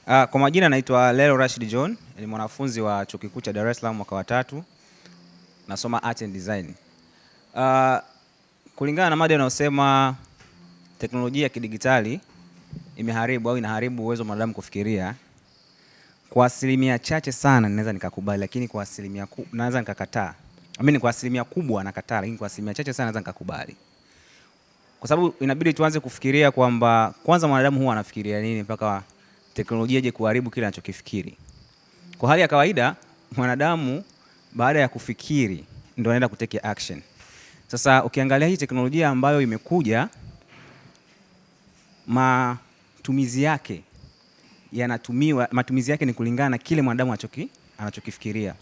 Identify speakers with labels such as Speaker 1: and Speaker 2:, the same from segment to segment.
Speaker 1: Kwa majina naitwa Lelo Rashid John, ni mwanafunzi wa Chuo Kikuu cha Dar es Salaam mwaka wa 3. Nasoma Art and Design. Kulingana na mada inayosema teknolojia ya kidigitali imeharibu au inaharibu uwezo wa mwanadamu kufikiria, kwa asilimia chache sana naweza nikakubali, lakini kwa asilimia naweza nikakataa. Kwa asilimia kubwa nakataa, lakini kwa asilimia chache sana naweza nikakubali. Kwa sababu inabidi tuanze kufikiria kwamba kwanza mwanadamu huwa anafikiria nini mpaka teknolojia ije kuharibu kile anachokifikiri. Kwa hali ya kawaida mwanadamu baada ya kufikiri ndio anaenda kutake action. Sasa ukiangalia hii teknolojia ambayo imekuja, matumizi yake ni kulingana na kile mwanadamu anachokifikiria.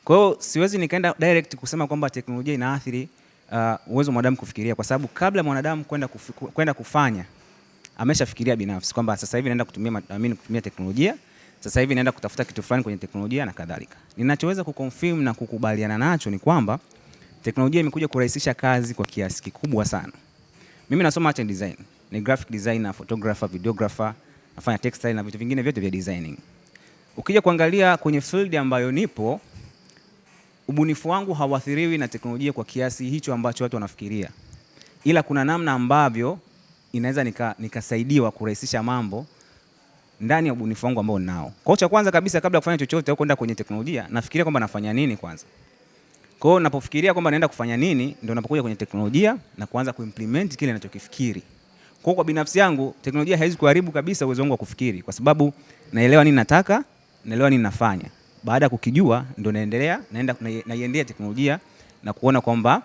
Speaker 1: Kwa hiyo siwezi nikaenda direct kusema kwamba teknolojia inaathiri uwezo wa mwanadamu kufikiria, kwa sababu kabla mwanadamu kwenda kufanya ameshafikiria binafsi kwamba sasa hivi naenda kutumia teknolojia, sasa hivi naenda kutafuta kitu fulani kwenye teknolojia na kadhalika. Ninachoweza kuconfirm na kukubaliana nacho ni kwamba teknolojia imekuja kurahisisha kazi kwa kiasi kikubwa sana. Mimi nasoma art and design, ni graphic designer, photographer, videographer, nafanya textile na vitu vingine vyote vya designing. Ukija kuangalia kwenye field ambayo nipo, ubunifu wangu hauathiriwi na teknolojia kwa kiasi hicho ambacho watu wanafikiria. Ila kuna namna ambavyo inaweza nikasaidiwa kurahisisha mambo ndani ya ubunifu wangu ambao ninao. Kwa hiyo cha kwanza kabisa kabla ya kufanya chochote au kwenda kwenye teknolojia, nafikiria kwamba nafanya nini kwanza. Kwa hiyo ninapofikiria kwamba naenda kufanya nini, ndio napokuja kwenye teknolojia na kuanza kuimplement kile ninachokifikiri. Kwa binafsi yangu, teknolojia haiwezi kuharibu kabisa uwezo wangu wa kufikiri, kwa sababu naelewa nini nataka, naelewa nini nafanya. Baada ya kukijua ndio naiendea teknolojia na kuona kwamba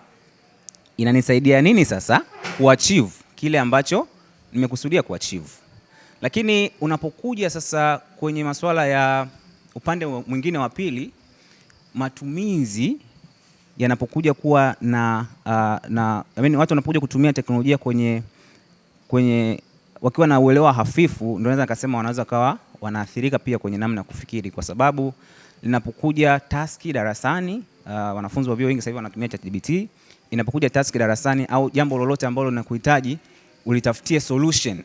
Speaker 1: inanisaidia nini sasa kuachieve kile ambacho nimekusudia kuachieve. Lakini unapokuja sasa kwenye masuala ya upande mwingine wa pili, matumizi yanapokuja kuwa watu wanapokuja kutumia teknolojia kwenye wakiwa na uelewa hafifu, ndio naweza nikasema wanaweza kawa wanaathirika pia kwenye namna kufikiri, kwa sababu linapokuja taski darasani, wanafunzi wa vyuo wengi sasa hivi wanatumia ChatGPT. Inapokuja taski darasani au jambo lolote ambalo linakuhitaji ulitafutie solution,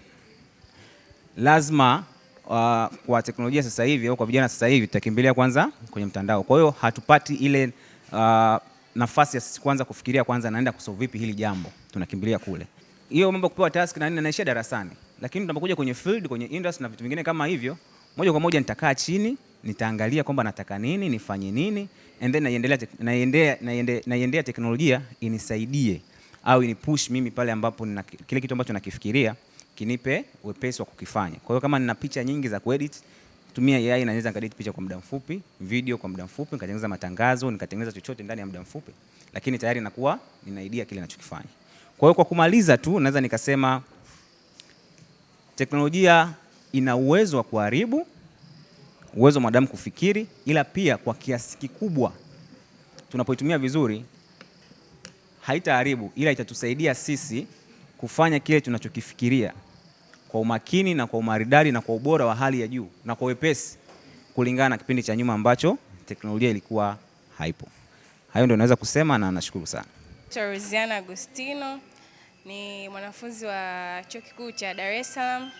Speaker 1: lazima kwa teknolojia sasa hivi au kwa vijana sasa hivi tutakimbilia kwanza kwenye mtandao. Kwa hiyo hatupati ile nafasi ya sisi kwanza kufikiria kwanza naenda kusolve vipi hili jambo, tunakimbilia kule. Hiyo mambo kupewa task na nini naishia darasani. Lakini tunapokuja kwenye field, kwenye industry na vitu vingine kama hivyo, moja kwa moja nitakaa chini, nitaangalia kwamba nataka nini, nifanye nini, and then naiendea teknolojia inisaidie au inipush mimi pale ambapo kile kitu ambacho nakifikiria kinipe wepesi wa kukifanya. Kwa hiyo kama nina picha nyingi za kuedit, tumia AI na naweza nikaedit picha kwa muda mfupi, video kwa muda mfupi, nikatengeneza matangazo, nikatengeneza chochote ndani ya muda mfupi, lakini tayari nakuwa nina idea kile ninachokifanya. Kwa hiyo kwa kumaliza tu naweza nikasema teknolojia ina uwezo wa kuharibu uwezo wa mwanadamu kufikiri, ila pia kwa kiasi kikubwa tunapoitumia vizuri haitaharibu, ila itatusaidia sisi kufanya kile tunachokifikiria kwa umakini na kwa umaridadi na kwa ubora wa hali ya juu na kwa wepesi kulingana na kipindi cha nyuma ambacho teknolojia ilikuwa haipo. Hayo ndio naweza kusema na nashukuru sana.
Speaker 2: Rosiana Agustino ni mwanafunzi wa Chuo Kikuu cha Dar es Salaam.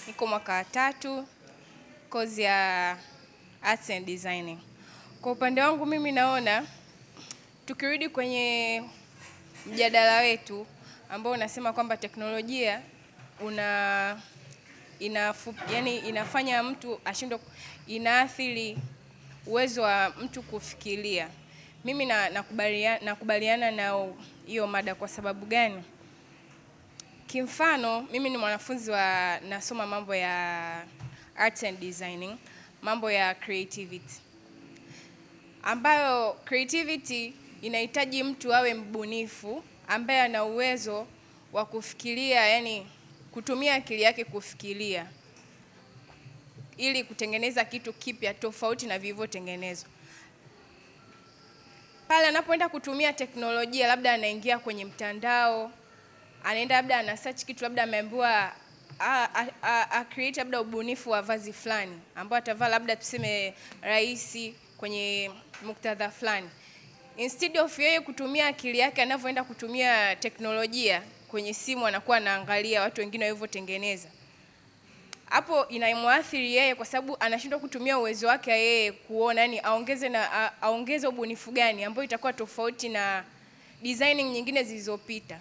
Speaker 2: Niko mwaka wa 3, kozi ya Arts and Designing. Kwa upande wangu mimi naona tukirudi kwenye mjadala wetu ambao unasema kwamba teknolojia inafanya mtu ashindwe, inaathiri uwezo wa mtu kufikiria. Mimi nakubaliana na hiyo mada. Kwa sababu gani? Kimfano, mimi ni mwanafunzi nasoma mambo ya Arts and Designing, mambo ya creativity, ambayo creativity inahitaji mtu awe mbunifu ambaye ana uwezo wa kufikiria, yani kutumia akili yake kufikiria ili kutengeneza kitu kipya tofauti na vilivyotengenezwa. Pale anapoenda kutumia teknolojia, labda anaingia kwenye mtandao, anaenda labda ana search kitu, labda ameambiwa create labda ubunifu wa vazi fulani ambao atavaa labda tuseme rais kwenye muktadha fulani. Instead of yeye kutumia akili yake, anavyoenda kutumia teknolojia kwenye simu, anakuwa anaangalia watu wengine walivyotengeneza. hapo inamwathiri yeye kwa sababu anashindwa kutumia uwezo wake yeye kuona, yani aongeze ubunifu gani ambao itakuwa tofauti na designing nyingine zilizopita.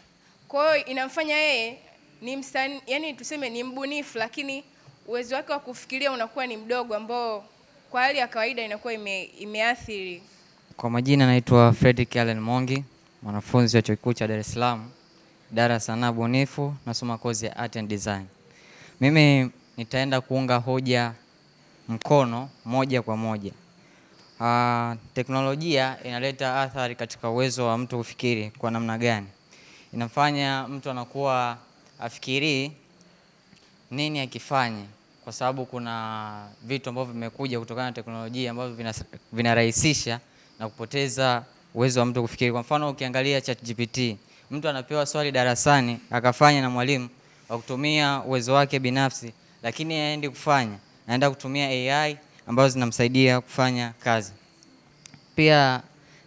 Speaker 2: Kwa hiyo inamfanya yeye ni msanii, yani tuseme ni mbunifu, lakini uwezo wake wa kufikiria unakuwa ni mdogo, ambao kwa hali ya kawaida inakuwa imeathiri.
Speaker 3: Kwa majina naitwa Fredrick Allen Mongi, mwanafunzi wa Chuo Kikuu cha Dar es Salaam, idara ya sanaa bunifu, nasoma kozi ya Art and Design. Mimi nitaenda kuunga hoja mkono moja kwa moja. Teknolojia inaleta athari katika uwezo wa mtu kufikiri kwa namna gani? Inafanya mtu anakuwa afikiri nini akifanye, kwa sababu kuna vitu ambavyo vimekuja kutokana na teknolojia ambavyo vinarahisisha na kupoteza uwezo wa mtu kufikiri. Kwa mfano ukiangalia ChatGPT, mtu anapewa swali darasani akafanya na mwalimu kwa kutumia uwezo wake binafsi, lakini haendi kufanya, anaenda kutumia AI ambazo zinamsaidia kufanya kazi. Pia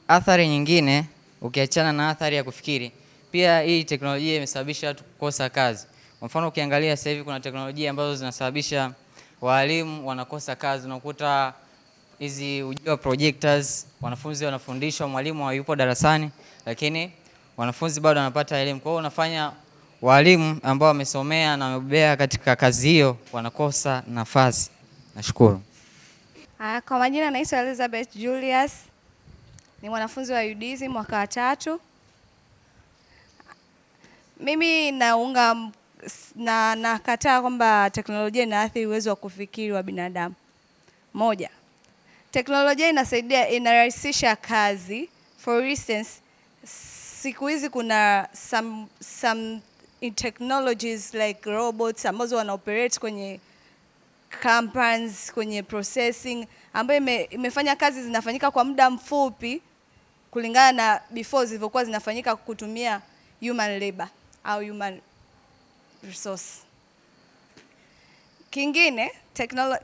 Speaker 3: athari nyingine, ukiachana na athari ya kufikiri, pia hii teknolojia imesababisha watu kukosa kazi. Kwa mfano ukiangalia sasa hivi kuna teknolojia ambazo zinasababisha walimu wanakosa kazi. Unakuta hizi ujio projectors, wanafunzi wanafundishwa, mwalimu hayupo darasani, lakini wanafunzi bado wanapata elimu. Kwa hiyo unafanya walimu ambao wamesomea na wamebobea katika kazi hiyo wanakosa nafasi. Nashukuru.
Speaker 4: Kwa majina naitwa Elizabeth Julius, ni mwanafunzi wa UDSM mwaka wa 3. Mimi nakataa kwamba teknolojia inaathiri uwezo wa kufikiri wa binadamu. Moja, teknolojia inarahisisha kazi. For instance, siku hizi kuna some technologies like robots ambazo wanaoperate kwenye companies, kwenye processing, ambayo imefanya kazi zinafanyika kwa muda mfupi kulingana na before zilivyokuwa zinafanyika kutumia human labor au human resource. Kingine,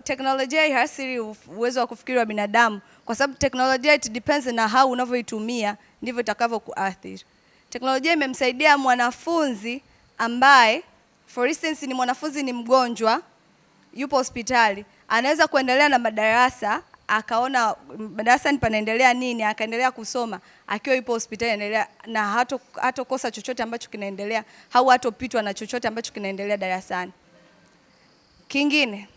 Speaker 4: teknolojia haiathiri uwezo wa kufikiri wa binadamu, kwa sababu teknolojia it depends na how unavyoitumia ndivyo itakavyokuathiri. Teknolojia imemsaidia mwanafunzi ambaye for instance ni mwanafunzi ni mgonjwa, yupo hospitali, anaweza kuendelea na madarasa, akaona madarasani panaendelea nini, akaendelea kusoma akiwa yupo hospitali, endelea na hatokosa chochote ambacho kinaendelea, au hatopitwa na chochote ambacho kinaendelea darasani. Kingine,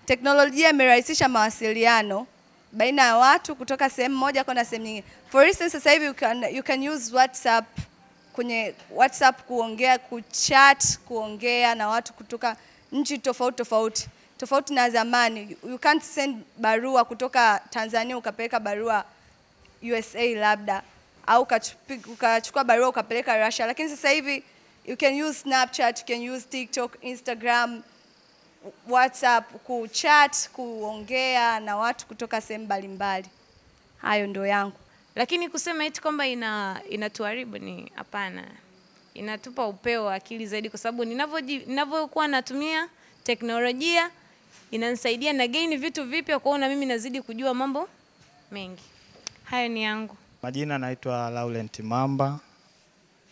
Speaker 4: teknolojia imerahisisha mawasiliano baina ya watu kutoka sehemu moja kwenda sehemu nyingine. For instance, sasa hivi you can use WhatsApp, kwenye WhatsApp kuongea, kuchat, kuongea na watu kutoka nchi tofauti na zamani. You can't send barua kutoka Tanzania ukapeleka barua USA labda, au ukachukua barua ukapeleka Russia, lakini sasa hivi you can use Snapchat, you can use TikTok, Instagram, WhatsApp kuchat, kuongea na watu kutoka sehemu mbalimbali. Hayo ndio yangu.
Speaker 5: Lakini kusema eti kwamba inatuharibu ni hapana. Inatupa upeo wa akili zaidi, kwa sababu ninavyokuwa natumia teknolojia inanisaidia na gain vitu vipya, kwa hiyo na mimi nazidi kujua mambo mengi. Hayo ni yangu.
Speaker 6: Majina naitwa Laurent Mamba,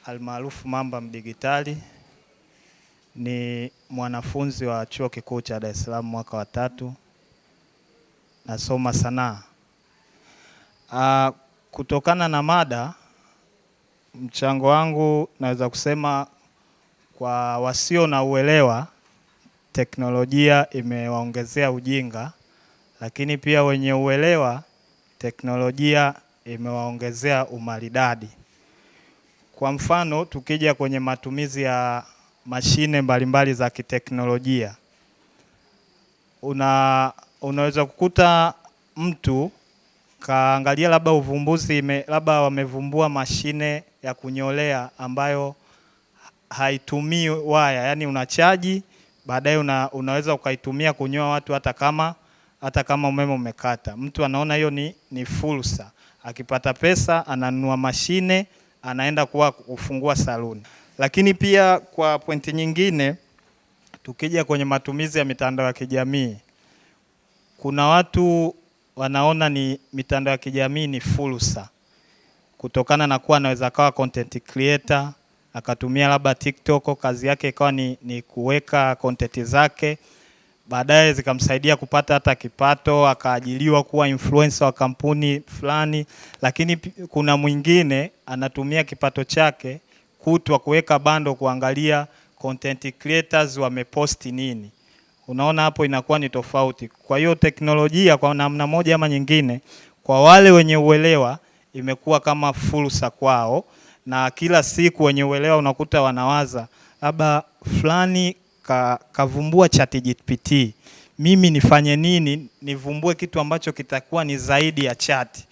Speaker 6: almaarufu Mamba Mdigitali. Ni mwanafunzi wa Chuo Kikuu cha Dar es Salaam mwaka wa 3. Nasoma sanaa. Kutokana na mada, mchango wangu naweza kusema kwa wasio na uelewa, teknolojia imewaongezea ujinga, lakini pia wenye uelewa, teknolojia imewaongezea umaridadi. Kwa mfano, tukija kwenye matumizi ya mashine mbalimbali za kiteknolojia, unaweza kukuta mtu kaangalia labda uvumbuzi, labda wamevumbua mashine ya kunyolea ambayo haitumii waya, yani unachaji, baadaye unaweza ukaitumia kunyoa watu hata kama umeme umekata. Mtu anaona hiyo ni fursa, akipata pesa ananunua mashine, anaenda kufungua saluni. Lakini pia kwa pointi nyingine, tukija kwenye matumizi ya mitandao ya kijamii, kuna watu wanaona ni mitandao ya kijamii ni fursa, kutokana na kuwa anaweza kawa content creator, akatumia labda TikTok, kazi yake ikawa ni kuweka content zake, baadaye zikamsaidia kupata hata kipato, akaajiliwa kuwa influencer wa kampuni fulani. Lakini kuna mwingine anatumia kipato chake kutwa kuweka bando kuangalia content creators wameposti nini. Unaona hapo inakuwa ni tofauti. Kwa hiyo teknolojia kwa namna moja ama nyingine, kwa wale wenye uelewa imekuwa kama fursa kwao, na kila siku wenye uelewa unakuta wanawaza labda fulani kavumbua ChatGPT, mimi nifanye nini nivumbue kitu ambacho kitakuwa ni zaidi ya chat.